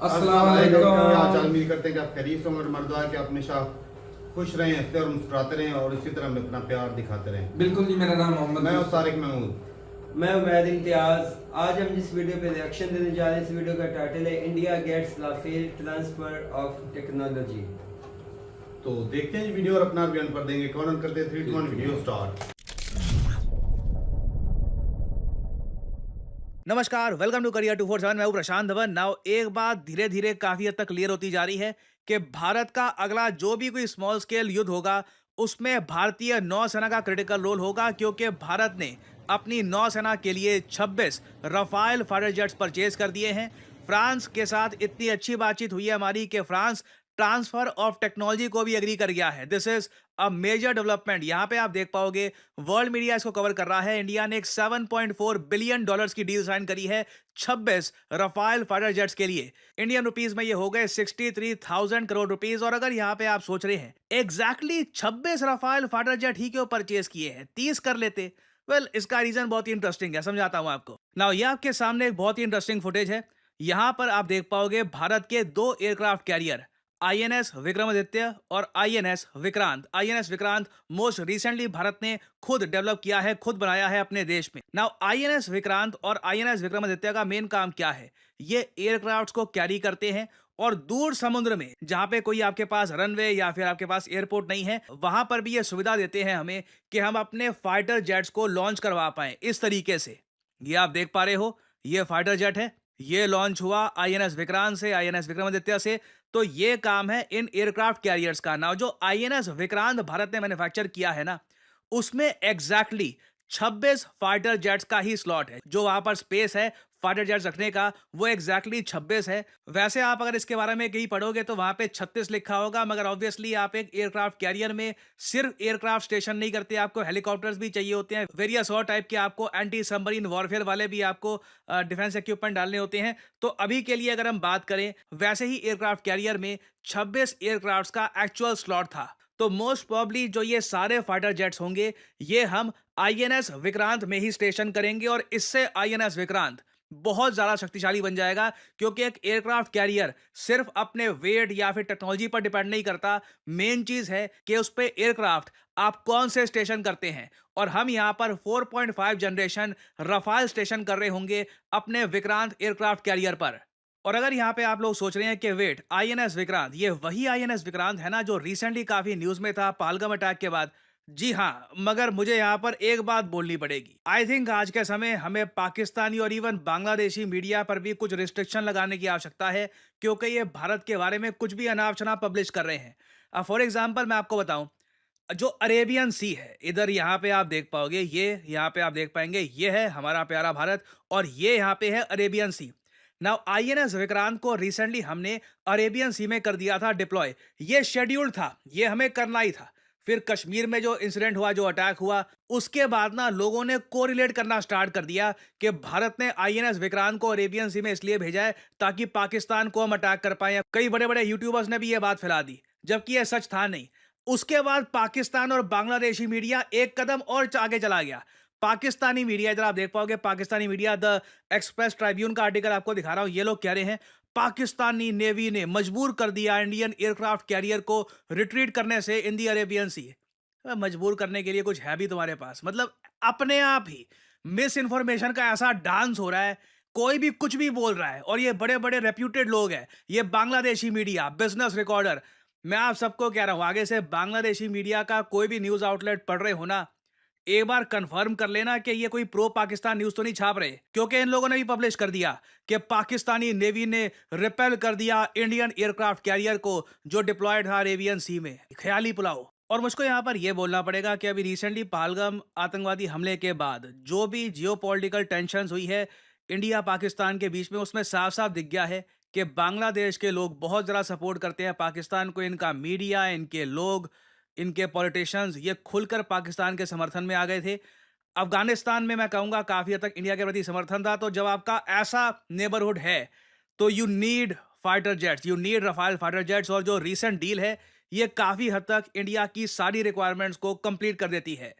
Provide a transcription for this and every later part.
अस्सलाम क्या वालेकुम। हाल उम्मीद करते हैं कि आप खैरियत से होंगे और मर्दवा कि आप हमेशा खुश रहें, हंसते और मुस्कुराते रहें और इसी तरह हमें अपना प्यार दिखाते रहें। बिल्कुल जी, मेरा नाम मोहम्मद मैं हूं यूसुफ। तारिक महमूद। मैं उमैद इम्तियाज। आज हम जिस वीडियो पे रिएक्शन देने जा रहे हैं, इस वीडियो का टाइटल है India gets the failed transfer of technology. तो देखते हैं जी वीडियो और अपना रिव्यू पर देंगे। कौन करते हैं 3 2 1 वीडियो स्टार्ट। नमस्कार, वेलकम टू करियर 247। मैं हूं प्रशांत धवन। नाउ एक बात धीरे धीरे काफी हद तक क्लियर होती जा रही है कि भारत का अगला जो भी कोई स्मॉल स्केल युद्ध होगा उसमें भारतीय नौसेना का क्रिटिकल रोल होगा, क्योंकि भारत ने अपनी नौसेना के लिए 26 रफाल फाइटर जेट्स परचेज कर दिए हैं। फ्रांस के साथ इतनी अच्छी बातचीत हुई है हमारी कि फ्रांस ट्रांसफर ऑफ टेक्नोलॉजी को भी एग्री कर गया है। This is a major development. यहाँ पे आप देख पाओगे वर्ल्ड मीडिया इसको कवर कर रहा है। इंडिया ने एक 7.4 बिलियन डॉलर्स की डील साइन करी है 26 रफाल फाइटर जेट्स के लिए। इंडियन रुपीस में ये हो गए 63,000 करोड़ रुपीस। और अगर यहाँ पे आप सोच रहे हैं एग्जैक्टली 26 रफाल फाइटर जेट ही क्यों परचेज किए हैं, 30 कर लेते। वेल, इसका रीजन बहुत ही इंटरेस्टिंग है, समझाता हूं आपको। नाउ ये आपके सामने एक बहुत ही इंटरेस्टिंग फुटेज है। यहां पर आप देख पाओगे भारत के दो एयरक्राफ्ट कैरियर आईएनएस विक्रमादित्य और INS Vikrant. INS Vikrant most recently Bharat ने खुद डेवलप किया है, खुद बनाया है अपने देश में। नाउ आईएनएस विक्रांत और आईएनएस विक्रमादित्य का मेन काम क्या है? ये एयरक्राफ्ट्स को कैरी करते हैं और दूर समुद्र में जहां पे कोई आपके पास रनवे या फिर आपके पास एयरपोर्ट नहीं है, वहां पर भी ये सुविधा देते हैं हमें कि हम अपने फाइटर जेट्स को लॉन्च करवा पाए इस तरीके से। ये आप देख पा रहे हो, ये फाइटर जेट है, ये लॉन्च हुआ आईएनएस विक्रांत से, आईएनएस विक्रमादित्य से। तो ये काम है इन एयरक्राफ्ट कैरियर्स का। नाउ जो आईएनएस विक्रांत भारत ने मैन्युफैक्चर किया है ना, उसमें एग्जैक्टली 26 फाइटर जेट्स का ही स्लॉट है। जो वहां पर स्पेस है फाइटर जेट्स रखने का, वो एग्जैक्टली 26 है। वैसे आप अगर इसके बारे में कहीं पढ़ोगे तो वहां पे 36 लिखा होगा, मगर ऑब्वियसली आप एक एयरक्राफ्ट कैरियर में सिर्फ एयरक्राफ्ट स्टेशन नहीं करते, आपको हेलीकॉप्टर्स भी चाहिए होते हैं, वेरियस और टाइप के आपको एंटी सबमरीन वॉरफेयर वाले भी आपको डिफेंस इक्विपमेंट डालने होते हैं। तो अभी के लिए अगर हम बात करें, वैसे ही एयरक्राफ्ट कैरियर में 26 एयरक्राफ्ट का एक्चुअल स्लॉट था। तो मोस्ट प्रोबेबली जो ये सारे फाइटर जेट्स होंगे, ये हम आईएनएस विक्रांत में ही स्टेशन करेंगे और इससे आईएनएस विक्रांत बहुत ज्यादा शक्तिशाली बन जाएगा, क्योंकि एक एयरक्राफ्ट कैरियर सिर्फ अपने वेट या फिर टेक्नोलॉजी पर डिपेंड नहीं करता। मेन चीज है कि उस पे एयरक्राफ्ट आप कौन से स्टेशन करते हैं। और हम यहां पर 4.5 जनरेशन रफाल स्टेशन कर रहे होंगे अपने विक्रांत एयरक्राफ्ट कैरियर पर। और अगर यहाँ पे आप लोग सोच रहे हैं कि वेट, आईएनएस विक्रांत ये वही आईएनएस विक्रांत है ना जो रिसेंटली काफी न्यूज में था पहलगाम अटैक के बाद? जी हाँ, मगर मुझे यहाँ पर एक बात बोलनी पड़ेगी। आई थिंक आज के समय हमें पाकिस्तानी और इवन बांग्लादेशी मीडिया पर भी कुछ रिस्ट्रिक्शन लगाने की आवश्यकता है, क्योंकि ये भारत के बारे में कुछ भी अनाप शनाप पब्लिश कर रहे हैं। फॉर एग्जाम्पल मैं आपको बताऊं, जो अरेबियन सी है, इधर यहाँ पे आप देख पाओगे, ये यहाँ पे आप देख पाएंगे, ये है हमारा प्यारा भारत और ये यहाँ पे है अरेबियन सी। नाउ आईएनएस विक्रांत को रिसेंटली हमने अरेबियन सी में कर दिया था डिप्लॉय। ये शेड्यूल था, ये हमें करना ही था। फिर कश्मीर में जो इंसिडेंट हुआ, जो अटैक हुआ, उसके बाद ना लोगों ने कोरिलेट करना स्टार्ट कर दिया कि भारत ने आईएनएस विक्रांत को अरेबियन सी में इसलिए भेजा है ताकि पाकिस्तान को हम अटैक कर पाए। कई बड़े बड़े यूट्यूबर्स ने भी ये बात फैला दी, जबकि यह सच था नहीं। उसके बाद पाकिस्तान और बांग्लादेशी मीडिया एक कदम और आगे चला गया। पाकिस्तानी मीडिया, इधर आप देख पाओगे, पाकिस्तानी मीडिया द एक्सप्रेस ट्राइब्यून का आर्टिकल आपको दिखा रहा हूं। ये लोग कह रहे हैं पाकिस्तानी नेवी ने मजबूर कर दिया इंडियन एयरक्राफ्ट कैरियर को रिट्रीट करने से इन दी अरेबियन सी। मजबूर करने के लिए कुछ है भी तुम्हारे पास? मतलब अपने आप ही मिस इन्फॉर्मेशन का ऐसा डांस हो रहा है, कोई भी कुछ भी बोल रहा है। और ये बड़े बड़े रेप्यूटेड लोग हैं, ये बांग्लादेशी मीडिया, बिजनेस रिकॉर्डर। मैं आप सबको कह रहा हूं, आगे से बांग्लादेशी मीडिया का कोई भी न्यूज आउटलेट पढ़ रहे हो ना, एक बार कंफर्म कर लेना कि ये कोई प्रो पाकिस्तान न्यूज तो नहीं छाप रहे, क्योंकि इन लोगों ने भी पब्लिश कर दिया कि पाकिस्तानी नेवी ने रिपेल कर दिया इंडियन एयरक्राफ्ट कैरियर को जो डिप्लॉयड था अरेबियन सी में। ख्याली पुलाव। और मुझको यहाँ पर यह बोलना पड़ेगा कि अभी रिसेंटली पहलगाम आतंकवादी हमले के बाद जो भी जियोपॉलिटिकल टेंशंस हुई है इंडिया पाकिस्तान के बीच में, उसमें साफ साफ दिख गया है कि बांग्लादेश के लोग बहुत ज़्यादा सपोर्ट करते हैं पाकिस्तान को। इनका मीडिया, इनके लोग, इनके पॉलिटिशियंस ये खुलकर पाकिस्तान के समर्थन में आ गए थे। अफगानिस्तान में मैं कहूँगा काफ़ी हद तक इंडिया के प्रति समर्थन था। तो जब आपका ऐसा नेबरहुड है तो you need fighter jets, you need Rafale fighter jets. और जो रीसेंट डील है ये काफ़ी हद तक इंडिया की सारी रिक्वायरमेंट्स को कंप्लीट कर देती है।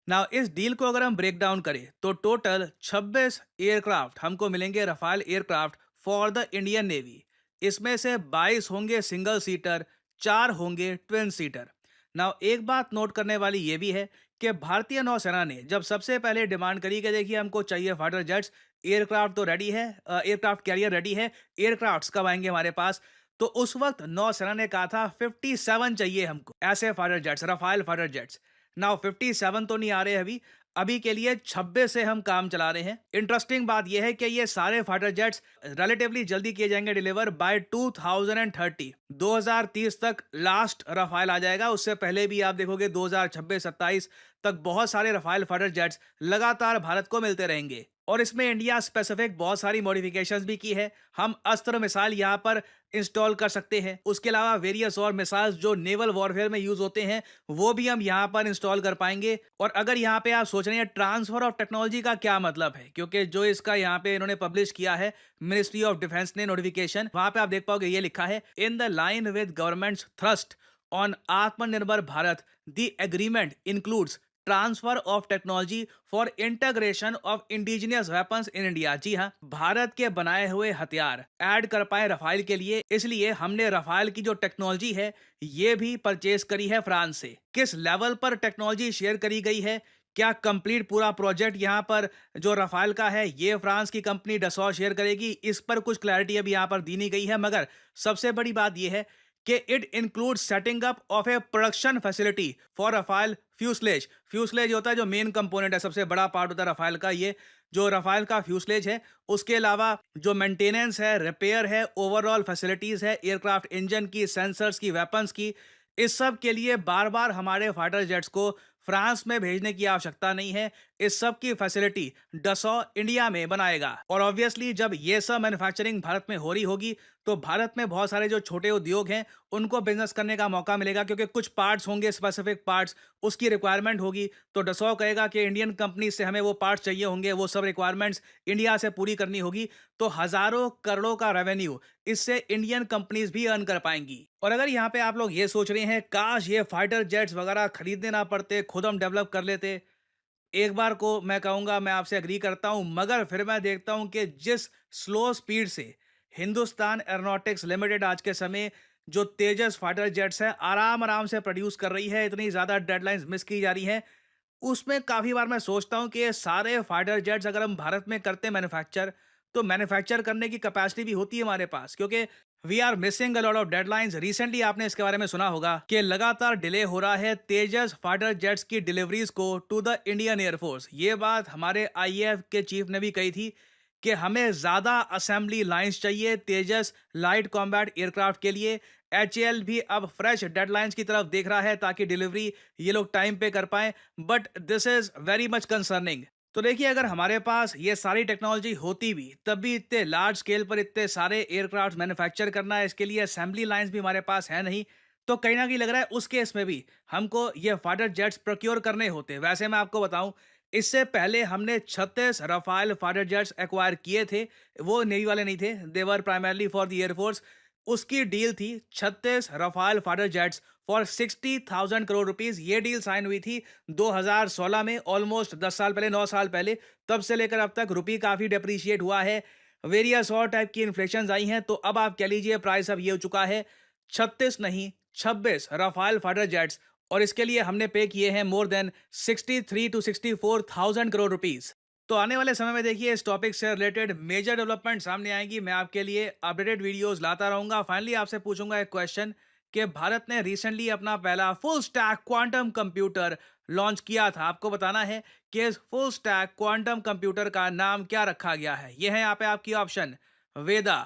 नाउ इस डील को अगर हम ब्रेक डाउन करें तो टोटल 26 एयरक्राफ्ट हमको मिलेंगे, Rafale aircraft for the Indian navy. इसमें से 22 होंगे सिंगल सीटर, 4 होंगे ट्विन सीटर। नाउ एक बात नोट करने वाली ये भी है कि भारतीय नौसेना ने जब सबसे पहले डिमांड करी कि देखिए हमको चाहिए फाइटर जेट्स, एयरक्राफ्ट तो रेडी है, एयरक्राफ्ट कैरियर रेडी है, एयरक्राफ्ट्स कब आएंगे हमारे पास, तो उस वक्त नौसेना ने कहा था 57 चाहिए हमको ऐसे fighter jets, Rafale fighter jets. Now 57 तो नहीं आ रहे अभी, अभी के लिए 26 से हम काम चला रहे हैं। इंटरेस्टिंग बात यह है कि ये सारे फाइटर जेट्स रिलेटिवली जल्दी किए जाएंगे डिलीवर बाय 2030। 2030 तक लास्ट रफाल आ जाएगा, उससे पहले भी आप देखोगे 2026-27 तक बहुत सारे रफाल फाइटर जेट्स लगातार भारत को मिलते रहेंगे। और इसमें इंडिया स्पेसिफिक बहुत सारी मॉडिफिकेशंस भी की है। हम अस्त्र मिसाइल यहाँ पर इंस्टॉल कर सकते हैं, उसके अलावा वेरियस और मिसाइल्स जो नेवल वॉरफेयर में यूज होते हैं वो भी हम यहाँ पर इंस्टॉल कर पाएंगे। और अगर यहाँ पे आप सोच रहे हैं ट्रांसफर ऑफ टेक्नोलॉजी का क्या मतलब है, क्योंकि जो इसका यहाँ पे इन्होंने पब्लिश किया है मिनिस्ट्री ऑफ डिफेंस ने नोटिफिकेशन, वहां पे आप देख पाओगे ये लिखा है in the line with government's thrust on Atmanirbhar Bharat the agreement includes transfer of technology for integration of indigenous weapons in India. जी हाँ, भारत के बनाए हुए हथियार ऐड कर पाए रफाल के लिए, इसलिए हमने रफाल की जो टेक्नोलॉजी है ये भी परचेज करी है फ्रांस से। किस लेवल पर टेक्नोलॉजी शेयर करी गई है, क्या कंप्लीट पूरा प्रोजेक्ट यहाँ पर जो रफाल का है ये फ्रांस की कंपनी डसॉ शेयर करेगी, इस पर कुछ क्लैरिटी अभी यहाँ पर दी नहीं गई है। मगर सबसे बड़ी बात यह है कि it include setting up of A production facility for Rafale fuselage. Fuselage होता है जो मेन कंपोनेंट है, सबसे बड़ा पार्ट होता है रफाल का, ये जो रफाल का फ्यूसलेज है। उसके अलावा जो मेंटेनेंस है, रिपेयर है, ओवरऑल फैसिलिटीज है, एयरक्राफ्ट इंजन की, सेंसर्स की, वेपन्स की, इस सब के लिए बार बार हमारे फाइटर जेट्स को फ्रांस में भेजने की आवश्यकता नहीं है। इस सब की फैसिलिटी डसॉ इंडिया में बनाएगा। और ऑब्वियसली जब ये सब मैन्युफैक्चरिंग भारत में हो रही होगी तो भारत में बहुत सारे जो छोटे उद्योग हैं उनको बिजनेस करने का मौका मिलेगा, क्योंकि कुछ पार्ट्स होंगे स्पेसिफिक पार्ट्स, उसकी रिक्वायरमेंट होगी तो डसॉ कहेगा कि इंडियन कंपनी से हमें वो पार्ट्स चाहिए होंगे, वो सब रिक्वायरमेंट्स इंडिया से पूरी करनी होगी, तो हजारों करोड़ों का रेवेन्यू इससे इंडियन कंपनीज भी अर्न कर पाएंगी। और अगर यहाँ पे आप लोग ये सोच रहे हैं काश ये फाइटर जेट्स वगैरह खरीदने ना पड़ते, खुद हम डेवलप कर लेते, एक बार को मैं कहूंगा मैं आपसे एग्री करता हूं, मगर फिर मैं देखता हूं कि जिस स्लो स्पीड से हिंदुस्तान एरोनॉटिक्स लिमिटेड आज के समय जो तेजस फाइटर जेट्स है आराम से प्रोड्यूस कर रही है, इतनी ज्यादा डेडलाइंस मिस की जा रही हैं, उसमें काफी बार मैं सोचता हूं कि ये सारे फाइटर जेट्स अगर हम भारत में करते मैन्युफैक्चर, तो मैन्युफैक्चर करने की कैपेसिटी भी होती है हमारे पास, क्योंकि we are missing a lot of deadlines. Recently आपने इसके बारे में सुना होगा कि लगातार डिले हो रहा है तेजस फाइटर जेट्स की डिलीवरीज को टू द इंडियन एयरफोर्स। ये बात हमारे आईएएफ के चीफ ने भी कही थी कि हमें ज्यादा असेंबली लाइंस चाहिए तेजस लाइट कॉम्बैट एयरक्राफ्ट के लिए। एचएएल भी अब फ्रेश डेडलाइंस की तरफ देख रहा है ताकि डिलीवरी ये लोग टाइम पे कर पाएं, but this is very much concerning. तो देखिए अगर हमारे पास ये सारी टेक्नोलॉजी होती भी तब भी इतने लार्ज स्केल पर इतने सारे एयरक्राफ्ट मैन्युफैक्चर करना है, इसके लिए असेंबली लाइंस भी हमारे पास है नहीं, तो कहीं ना कहीं लग रहा है उस केस में भी हमको ये फाइटर जेट्स प्रोक्योर करने होते। वैसे मैं आपको बताऊं, इससे पहले हमने 36 रफाल फाइटर जेट्स एक्वायर किए थे, वो नेवी वाले नहीं थे, देवर प्राइमरली फॉर द एयरफोर्स। उसकी डील थी 36 Rafale fighter jets for 60,000 crore rupees. ये डील साइन हुई थी 2016 में, ऑलमोस्ट 10 साल पहले, 9 साल पहले। तब से लेकर अब तक रुपी काफी डेप्रिशिएट हुआ है, वेरियस और टाइप की इन्फ्लेशन आई हैं, तो अब आप कह लीजिए प्राइस अब ये हो चुका है 36 नहीं 26 रफाल फाइटर जेट्स, और इसके लिए हमने पे किए हैं more than 63 to 64,000 crore rupees. तो आने वाले समय में देखिए इस टॉपिक से रिलेटेड मेजर डेवलपमेंट सामने आएंगी, मैं आपके लिए अपडेटेड वीडियोस लाता रहूंगा। फाइनली आपसे पूछूंगा एक क्वेश्चन कि भारत ने रिसेंटली अपना पहला full stack quantum computer launch किया था। आपको बताना है कि इस फुल स्टैक क्वांटम कंप्यूटर का नाम क्या रखा गया है। यह है यहाँ पे आपकी ऑप्शन, वेदा,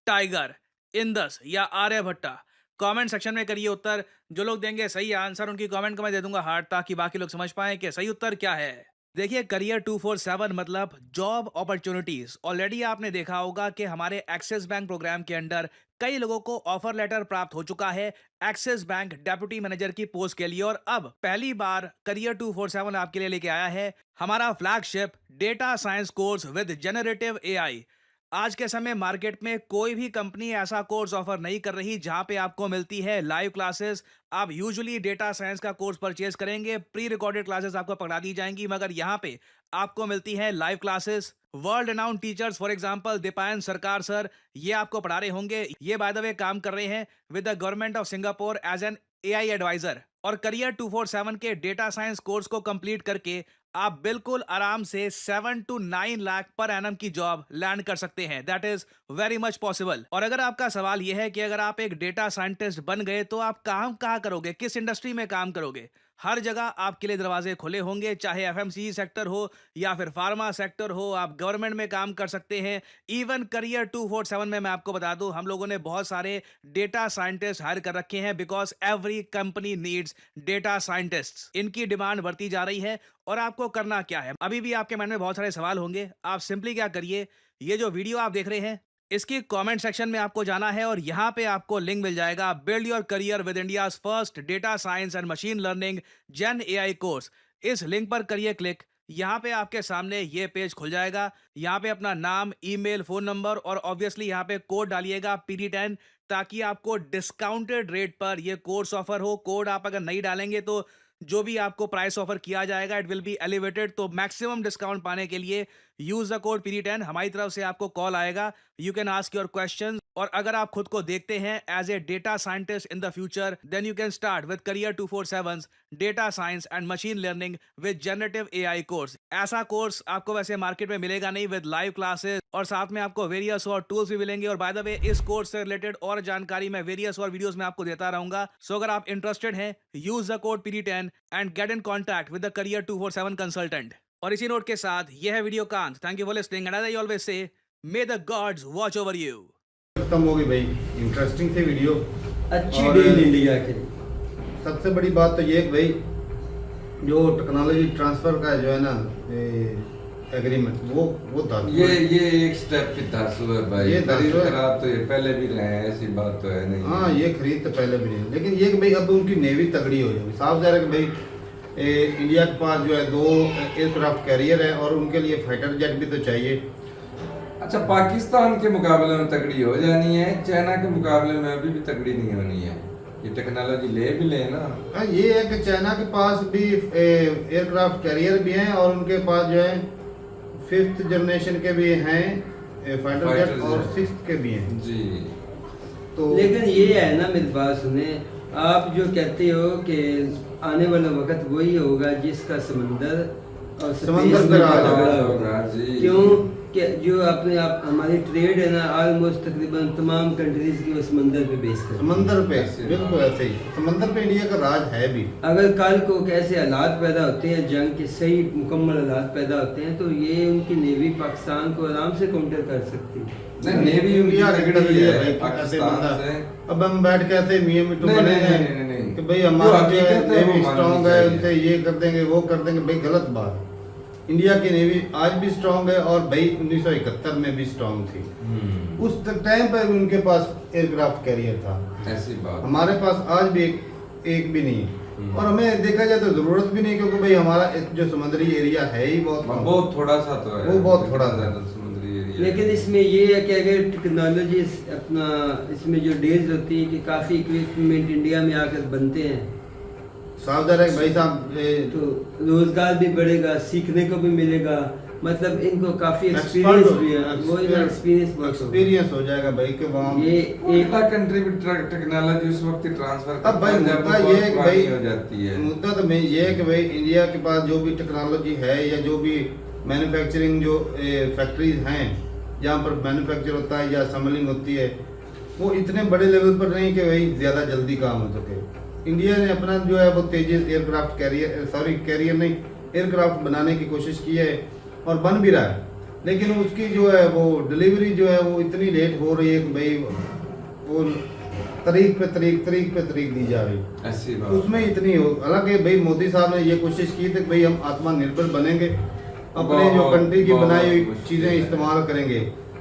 टाइगर, इंदस या आर्यभट्टा। कमेंट सेक्शन में करिए उत्तर। जो लोग देंगे सही आंसर उनकी कमेंट को मैं दे दूंगा हार्ट, ताकि बाकी लोग समझ पाएं कि सही उत्तर क्या है। देखिए करियर 247 मतलब जॉब अपॉर्चुनिटीज। ऑलरेडी आपने देखा होगा कि हमारे एक्सिस बैंक प्रोग्राम के अंडर कई लोगों को ऑफर लेटर प्राप्त हो चुका है एक्सिस बैंक डेप्यूटी मैनेजर की पोस्ट के लिए, और अब पहली बार करियर 247 आपके लिए लेके आया है हमारा flagship data science course with generative AI. आज के समय मार्केट में कोई भी कंपनी ऐसा कोर्स ऑफर नहीं कर रही जहां पे आपको मिलती है लाइव क्लासेस। आप यूजुअली डेटा साइंस का कोर्स परचेज करेंगे, प्री रिकॉर्डेड क्लासेस आपको पकड़ा दी जाएंगी, मगर यहाँ पे आपको मिलती है live classes world renowned teachers for example Deepayan सरकार सर, ये आपको पढ़ा रहे होंगे। ये बाय द वे काम कर रहे हैं with the government of Singapore as an AI adviser. और करियर 247 के डेटा साइंस कोर्स को कंप्लीट करके आप बिल्कुल आराम से 7 to 9 लाख पर एनम की जॉब लैंड कर सकते हैं। That is very much possible. और अगर आपका सवाल यह है कि अगर आप एक डेटा साइंटिस्ट बन गए तो आप काम कहाँ करोगे, किस इंडस्ट्री में काम करोगे, हर जगह आपके लिए दरवाजे खुले होंगे, चाहे एफएमसीजी सेक्टर हो या फिर फार्मा सेक्टर हो, आप गवर्नमेंट में काम कर सकते हैं। इवन करियर 247 में मैं आपको बता दूं, हम लोगों ने बहुत सारे डेटा साइंटिस्ट हायर कर रखे हैं because every company needs data scientists. इनकी डिमांड बढ़ती जा रही है। और आपको करना क्या है, अभी भी आपके मन में बहुत सारे सवाल होंगे। आप सिंपली क्या करिए, ये जो वीडियो आप देख रहे हैं इसकी कमेंट सेक्शन में आपको जाना है और यहां पे आपको लिंक मिल जाएगा build your career with India's first data science and machine learning gen AI course. इस लिंक पर करिए क्लिक। यहाँ पे आपके सामने ये पेज खुल जाएगा। यहाँ पे अपना नाम, ईमेल, फोन नंबर और ऑब्वियसली यहाँ पे कोड डालिएगा PD10, ताकि आपको डिस्काउंटेड रेट पर ये कोर्स ऑफर हो। कोड आप अगर नहीं डालेंगे तो जो भी आपको प्राइस ऑफर किया जाएगा इट विल बी एलिवेटेड। तो मैक्सिमम डिस्काउंट पाने के लिए यूज द कोड PD10। हमारी तरफ से आपको कॉल आएगा, you can ask your questions. और अगर आप खुद को देखते हैं as a data scientist in the future, then you can start with career 247 data science and machine learning with generative AI course. ऐसा कोर्स आपको वैसे मार्केट में मिलेगा नहीं, विद लाइव क्लासेस और साथ में आपको वेरियस और टूल्स भी मिलेंगे। और बाय द वे इस कोर्स से रिलेटेड और जानकारी मैं वेरियस और वीडियोस में आपको देता रहूंगा। सो अगर आप इंटरेस्टेड हैं, use the code PD10 and get in contact with the career 247 consultant. और इसी नोट के साथ यह है वीडियो कांत। Thank you for listening and as I always say, may the gods watch over you. खत्म होगी भाई, इंटरेस्टिंग थी वीडियो, अच्छी और डील इंडिया के। सबसे बड़ी बात तो ये कि भाई जो टेक्नोलॉजी ट्रांसफर का जो है ना एग्रीमेंट, वो था ये एक स्टेप की धांसू है भाई। ये धांसू है। खराब तो ये पहले भी रहे हैं, ऐसी बात तो है नहीं। हाँ, ये खरीद तो पहले भी नहीं, लेकिन ये कि भाई अब उनकी नेवी तगड़ी हो जाएगी। साफ जा रहा है कि भाई इंडिया के पास जो है 2 एयरक्राफ्ट कैरियर है और उनके लिए फाइटर जेट भी तो चाहिए। अच्छा, पाकिस्तान के मुकाबले में तगड़ी हो जानी है, चाइना के मुकाबले में अभी भी तगड़ी नहीं होनी है। ये टेक्नोलॉजी ले भी ले ना। हाँ, ये है कि चाइना के पास भी एयरक्राफ्ट कैरियर भी हैं और उनके पास जो है 5th जनरेशन के भी हैं फाइटर जेट और 6th के भी हैं जी। तो लेकिन ये है ना, मेरी बात सुने, आप जो कहते हो कि आने वाला वक्त वही होगा जिसका समंदर और समंदर स्पेस पे में राज झगड़ा होगा जी। क्यों कि जो अपने आप हमारी ट्रेड है ना, ऑलमोस्ट तकरीबन तमाम कंट्रीज की वो समंदर पे बेस कर समंदर पे, ऐसे बिल्कुल ऐसे ही समंदर पे इंडिया का राज है भी। अगर कल को कैसे हालात पैदा होते हैं, जंग के सही मुकम्मल हालात पैदा होते हैं, तो ये उनकी नेवी पाकिस्तान को आराम से काउंटर कर सकती है। नहीं, नेवी इंडिया उनकी की तगड़ी तगड़ी है है भाई, कैसे पाकिस्तान बंदा से। अब हम बैठ के ऐसे मियां मिट्टू नहीं, बने नहीं, हैं नहीं, नहीं, नहीं। कि भाई हमारा जो जो है हकीकत है वो नेवी माननी स्ट्रांग है, चाहिए। उनसे ये कर देंगे वो कर देंगे, भाई गलत बात। इंडिया की नेवी आज भी स्ट्रांग है और भाई 1971 में भी स्ट्रांग थी। उस टाइम पर भी उनके पास एयरक्राफ्ट कैरियर था, ऐसी बात। हमारे पास आज भी एक भी नहीं है। और हमें देखा जाए तो जरूरत भी नहीं, क्योंकि भाई हमारा जो समुद्री एरिया है ही बहुत बहुत थोड़ा सा तो है, वो बहुत थोड़ा सा। ज्यादा समुद्री एरिया। लेकिन इसमें ये है कि अगर टेक्नोलॉजी अपना इसमें जो डील्स होती है कि काफ़ी इक्विपमेंट इंडिया में आकर बनते हैं, सावधान है भाई साहब, तो रोजगार भी बढ़ेगा, सीखने को भी मिलेगा। मतलब इनको काफी Expert एक्सपीरियंस हो- भी है, वो एक्सपीरियंस हो जाएगा भाई के वहाँ ये एक अगला कंट्री भी टेक्नोलॉजी उस वक्त ट्रांसफर अब भाई करता है जब मुद्दा वो ये है कि पुरानी भाई हो जाती है। मुद्दा तो मैं ये है कि भाई इंडिया के पास जो भी टेक्नोलॉजी है या जो भी मैन्युफैक्चरिंग जो फैक्ट्रीज हैं जहाँ पर मैन्युफैक्चर होता है या असम्बलिंग होती है, वो इतने बड़े लेवल पर नहीं कि भाई ज़्यादा जल्दी काम हो सके। इंडिया ने अपना जो है वो तेजस एयरक्राफ्ट कैरियर नहीं, एयरक्राफ्ट बनाने की कोशिश की है और बन भी रहा है, लेकिन उसकी जो है वो डिलीवरी जो है वो इतनी लेट हो रही है कि भाई वो तारीख पे तारीख दी जा रही है। ऐसी बात। उसमें इतनी हो, हालांकि भाई मोदी साहब ने ये कोशिश की थी कि भाई हम आत्मनिर्भर बनेंगे, अपने जो कंट्री की बनाई हुई चीज़ें इस्तेमाल करेंगे,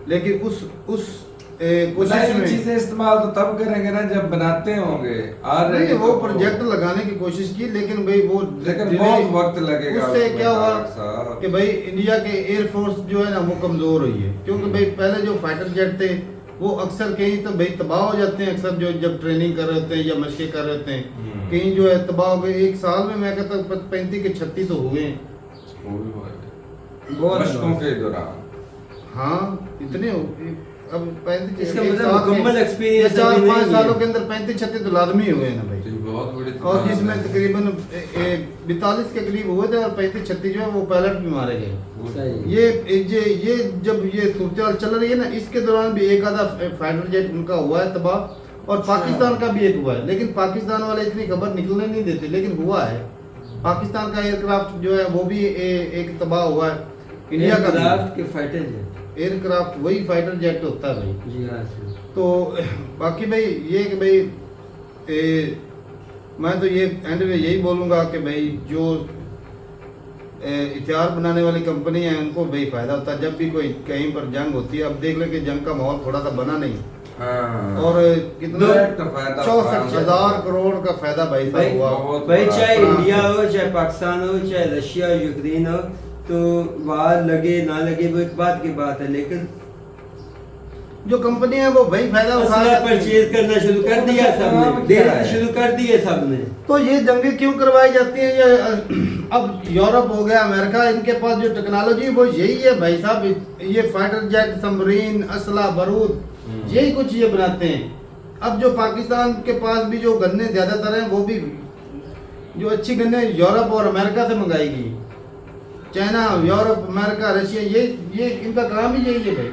लेकिन उस कोशिश में चीजें इस्तेमाल तो तब करेंगे ना जब बनाते होंगे। नहीं, वो प्रोजेक्ट लगाने की कोशिश की, लेकिन भाई वो लेकिन बहुत वक्त लगेगा। उससे क्या हुआ हुआ कि भाई इंडिया के एयरफोर्स जो है ना वो कमजोर हुई है, क्योंकि भाई पहले जो फाइटर जेट थे वो अक्सर कहीं तो भाई तबाह हो जाते हैं, अक्सर जो जब ट्रेनिंग कर रहे होते हैं या मशक़ें कर रहे होते हैं, कहीं जो है तबाह हो गए। एक साल में मैं कहता हूँ 35 के 36 तो हुए हैं बहुत मशकों के दौरान। हाँ इतने अब 35 इसका एक मतलब साल में- मुकम्मल experience ये 4-5 अभी नहीं सालों है। के अंदर 35-36 तो लाजमी हुए हैं ना भाई। तो ये बहुत बड़ी और तबादला जिसमें है। तकरीबन 42 के करीब हुए थे और 35-36 जो है वो पायलट भी मारे गए। सही। ये जब ये सूरत चल रही है ना, इसके दौरान भी एक आधा फाइटर जेट उनका हुआ है तबाह, और पाकिस्तान का भी एक हुआ है, लेकिन पाकिस्तान वाले इतनी खबर निकलने नहीं देते, लेकिन हुआ है। पाकिस्तान का एयरक्राफ्ट जो है वो भी एक तबाह हुआ है। इंडिया का एयरक्राफ्ट के फाइटर जेट। एयरक्राफ्ट वही फाइटर जेट होता है भाई। जी हाँ सर। तो बाकी भाई ये कि भाई मैं तो ये एंड में यही बोलूँगा कि भाई जो हथियार बनाने वाली कंपनी है उनको भाई फायदा होता है जब भी कोई कहीं पर जंग होती है। अब देख ले कि जंग का माहौल थोड़ा सा बना नहीं, हाँ। और कितना Direct फायदा 64,000 करोड़ का फायदा भाई भाई साहब हुआ। बहुत भाई बड़ा। चाहे फ्रांस इंडिया में। हो, चाहे पाकिस्तान हो, चाहे रशिया यूक्रेन हो, तो वार लगे ना लगे वो एक बात की बात है, लेकिन जो कंपनी है वो भाई फायदा उठा असला रही है। परचेज करना शुरू कर दिया सबने, देर से शुरू कर दिए सबने। तो ये जंगें क्यों करवाई जाती हैं? ये अब यूरोप हो गया, अमेरिका, इनके पास जो टेक्नोलॉजी वो यही है भाई साहब। ये फाइटर जेट, सबमरीन, असला, बारूद, यही कुछ ये बनाते हैं। अब जो पाकिस्तान के पास भी जो गन्ने ज्यादातर हैं वो भी जो अच्छी गन्ने यूरोप और अमेरिका से मंगाएगी। चाइना, यूरोप, अमेरिका, रशिया, ये इनका काम ही यही है भाई।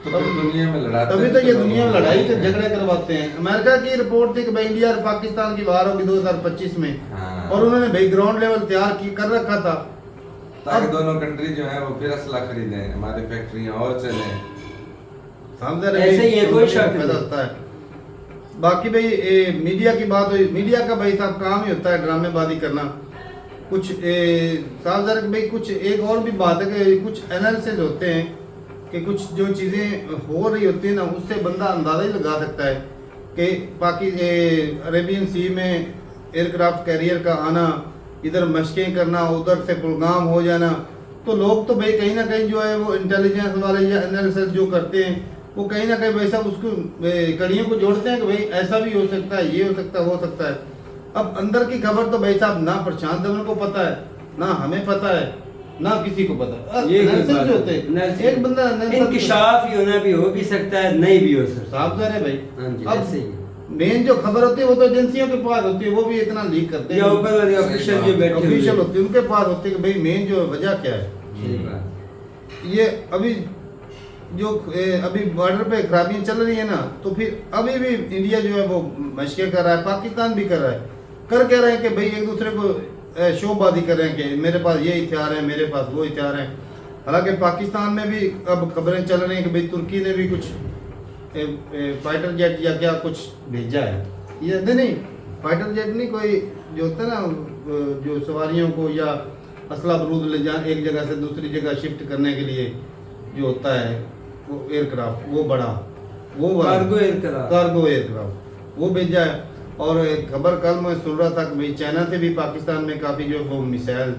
तो फिर दुनिया में लड़ाते तभी हैं, तो ये तो दुनिया में लोग- लड़ाई के झगड़े करवाते हैं। अमेरिका की रिपोर्ट थी कि भाई इंडिया और पाकिस्तान की वार होगी 2025 में, हाँ। और उन्होंने भाई ग्राउंड लेवल तैयार कर रखा था ताकि अब- दोनों कंट्री जो है वो फिर असला खरीदें, हमारी फैक्ट्रियां और चलें। समझ रहे ऐसे भाई, ही है, कोई शक फायदा नहीं। होता है। बाकी भाई मीडिया की बात हुई, मीडिया का भाई साहब काम ही होता है ड्रामेबाजी करना। कुछ साफ ज़रा भाई कुछ एक और भी बात है कि कुछ एनालिसिस होते हैं कि कुछ जो चीज़ें हो रही होती हैं ना, उससे बंदा अंदाज़ा ही लगा सकता है कि अरेबियन सी में एयरक्राफ्ट कैरियर का आना, इधर मशकें करना, उधर से कुलगाम हो जाना। तो लोग तो भाई कहीं ना कहीं जो है वो इंटेलिजेंस वाले या एनालिसिस जो करते हैं वो कहीं ना कहीं भाई साहब उसको कड़ियों को जोड़ते हैं कि भाई ऐसा भी हो सकता है, ये हो सकता है, हो सकता है। अब अंदर की खबर तो भाई साहब ना प्रशांत धवन को पता है, ना हमें पता है, ना किसी को पता है। ये एनालिसिस जो होते हैं, एक बंदा इंकशाफ ही होना भी हो भी सकता है, नहीं भी हो सकता। साफ है भाई। हाँ जी, अब ऐसे ही। मेन जो खबर होती है वो तो एजेंसियों के पास होती है, वो भी इतना लीक करते या हैं। ऊपर वाले ऑफिशियल जो बैठे हुए ऑफिशियल हैं। होती है, उनके पास होती है कि भाई मेन जो वजह क्या है। सही बात। ये अभी जो अभी बॉर्डर पे खराबियां चल रही है ना, तो फिर अभी भी इंडिया जो है वो मशक़ें कर रहा है, पाकिस्तान भी कर रहा है। कर कह रहे हैं कि भाई एक दूसरे को शोबाजी कर रहे हैं कि मेरे पास ये हथियार है, मेरे पास वो हथियार है। हालांकि पाकिस्तान में भी अब खबरें चल रही हैं कि भाई तुर्की ने भी कुछ फाइटर जेट या क्या कुछ भेजा है। ये नहीं फाइटर जेट नहीं, कोई जो होता है ना जो सवारियों को या असला बरूद ले जा एक जगह से दूसरी जगह शिफ्ट करने के लिए जो होता है वो एयरक्राफ्ट, वो बड़ा वो कार्गो एयरक्राफ्ट। कार्गो एयरक्राफ्ट वो भेजा है। और एक खबर कल मैं सुन रहा था कि भाई चाइना से भी पाकिस्तान में काफ़ी जो वो मिसाइल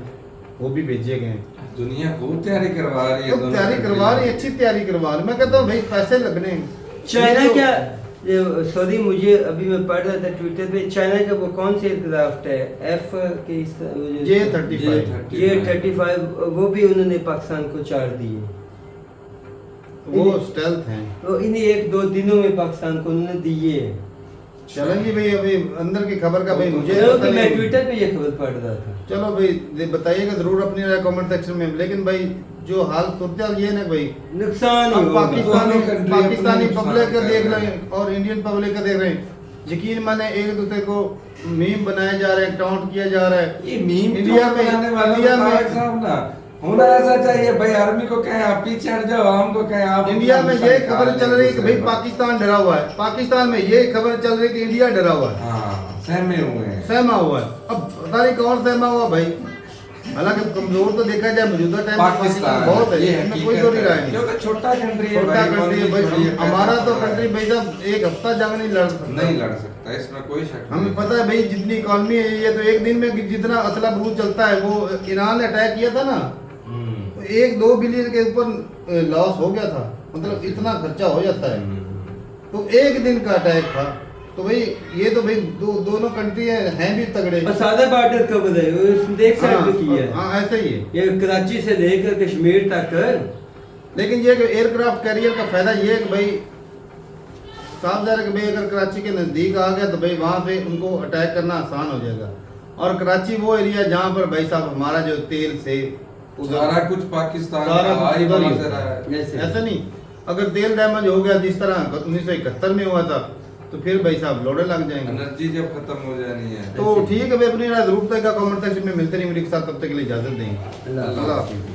वो भी भेजे गए हैं। दुनिया खूब तैयारी करवा रही है, तो दोनों तैयारी country करवा रही है, में। अच्छी तैयारी करवा रही है। मैं कहता हूँ भाई पैसे लगने हैं। चाइना ये जो- क्या सॉरी, मुझे अभी मैं पढ़ रहा था ट्विटर पे, चाइना का वो कौन से एयरक्राफ्ट है एफ के J-35 J-35, वो भी उन्होंने पाकिस्तान को चार दिए। वो स्टेल्थ हैं। तो इन्हीं एक दो दिनों में पाकिस्तान को उन्होंने दिए। चलेंगे भाई अभी अंदर की खबर का भाई मुझे चलो पता कि मैं नहीं। ट्विटर पे ये खबर पढ़ रहा था। चलो भाई बताइएगा जरूर अपनी राय कमेंट सेक्शन में। लेकिन भाई जो हाल सूरत ये ना भाई, नुकसान ही अब होगा। पाकिस्तानी दोनों country पाकिस्तानी अपना पब्लिक का नुकसान देख कर रहे रहे हैं और इंडियन पब्लिक का देख रहे हैं। यकीन माने एक दूसरे को मीम बनाया जा रहा है, टाउंट किया जा रहा है। ये मीम इंडिया में इंडिया में साहब ना होना ऐसा चाहिए भाई। आर्मी को कहें आप पीछे हट जाओ, हमको कहें आप इंडिया में ये खबर चल रही है कि भाई दूसरे पाकिस्तान डरा हुआ है, पाकिस्तान में ये खबर चल रही है कि इंडिया डरा हुआ है, हाँ सहमे हुए हैं। सहमा हुआ है। अब पता नहीं कौन सहमा हुआ भाई। हालांकि कमजोर तो देखा जाए मौजूदा टाइम में पाकिस्तान बहुत है, ये इसमें कोई हकीकत दो है। राय नहीं। क्योंकि छोटा कंट्री है छोटा भाई, कंट्री है भाई, छोड़ी है, हमारा तो पैसा कंट्री भाई साहब एक हफ्ता जंग नहीं लड़ सकता। नहीं लड़ सकता, इसमें कोई शक नहीं। हमें पता है भाई जितनी इकॉनमी है ये तो एक दिन में जितना असला बरूद चलता है। वो ईरान ने अटैक किया था ना, तो 1-2 बिलियन के ऊपर लॉस हो गया था, मतलब इतना खर्चा हो जाता है। तो एक दिन का अटैक था। तो भाई ये तो भाई दोनों कंट्री हैं भी तगड़े। और सादा बॉर्डर कवर है, उसने एक साइड पे किया है। हाँ ऐसे ही है। ये कराची से लेकर कश्मीर तक लेकिन ये कि एयरक्राफ्ट कैरियर का फ़ायदा ये है कि भाई साफ ज़ाहिर है कि भाई अगर कराची के नज़दीक आ गया तो भाई वहाँ पे उनको अटैक करना आसान हो जाएगा। और कराची वो एरिया जहाँ पर भाई साहब हमारा जो तेल से सारा कुछ पाकिस्तान सारा का कुछ ही उधर ही वहाँ से होता रहा है। है। ऐसा नहीं, अगर तेल डैमेज हो गया जिस तरह 1971 में हुआ था तो फिर भाई साहब लोड़े लग जाएंगे। एनर्जी जब खत्म हो जानी है तो ठीक है, मैं अपनी राय जरूर तक कमेंट सेक्शन में मिलते नहीं मेरे साथ, तब तक के लिए इजाजत देंगे। अल्लाह अल्लाह हाफिज़।